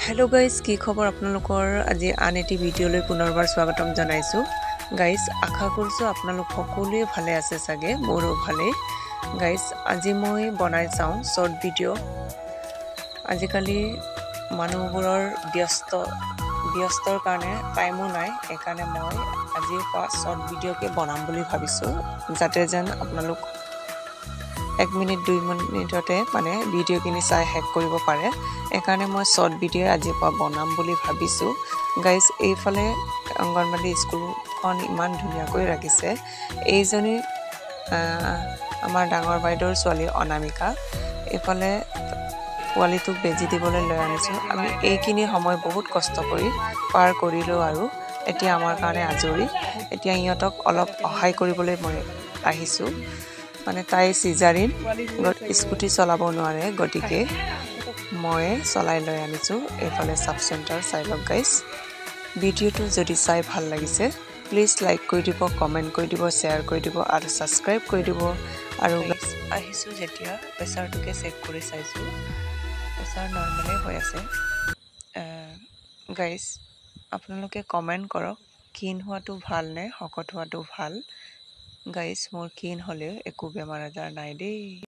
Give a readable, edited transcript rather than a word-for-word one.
hello guys কি খবৰ আপোনালোকৰ আজি আন এটি ভিডিঅ'লৈ পুনৰবাৰ স্বাগতম জনাইছো গাইস আশা কৰিছো আপোনালোক সকলোৱে ভালে আছে চাগে মোৰো ভালে গাইস আজি মই বনাই চাওঁ শৰ্ট ভিডিঅ' আজিকালি মানুহবোৰৰ ব্যস্তৰ কাৰণে টাইমো নাই একাৰণে মই আজি শৰ্ট ভিডিঅ'কে বনাম বুলি ভাবিছো যাতে যেন আপোনালোক 1 মিনিট 2 মিনিটতে মানে ভিডিও কিনি চাই হেক কৰিব পাৰে একাৰণে মই শৰ্ট ভিডিও আজি বনাম বুলি ভাবিছো গাইস এইফালে অঙ্গনবাড়ী স্কুলখন ইমান ধুনিয়াকৈ ৰাখিছে এইজনী আমাৰ ডাঙৰ বাইদেউৰ ছোৱালী অনামিকা এইফালে পোৱালিটোক বেজি দিবলৈ লৈ আনিছো আমি এইখিনি সময় বহুত কষ্ট কৰি পাৰ কৰিলো আৰু এতিয়া আমাৰ কাৰণে আজৰি এতিয়া ইহঁতক অলপ সহায় কৰিবলৈ মই আহিছো মানে তাই সিজাৰিন স্কুটি চলাব নোৱাৰে গটিকে মই চলাই লৈ আনিছো এফালে সাব সেন্টাৰ চাইলক গাইস ভিডিওটো যদি চাই ভাল লাগিছে প্লিজ লাইক কৰি দিব কমেন্ট কৰি দিব শেয়াৰ কৰি দিব আৰু সাবস্ক্ৰাইব কৰি দিব আৰু আহিছো যেতিয়া প্ৰেছাৰটোকে চেক কৰি চাইছো প্ৰেছাৰ নৰমালি হৈ আছে গাইস আপোনালোকে কমেন্ট কৰক কিন হোৱাটো ভাল নে হকত হোৱাটো ভাল গাইস মোৰ কিন হলে একো বেমাৰ আজাৰ নাই দেই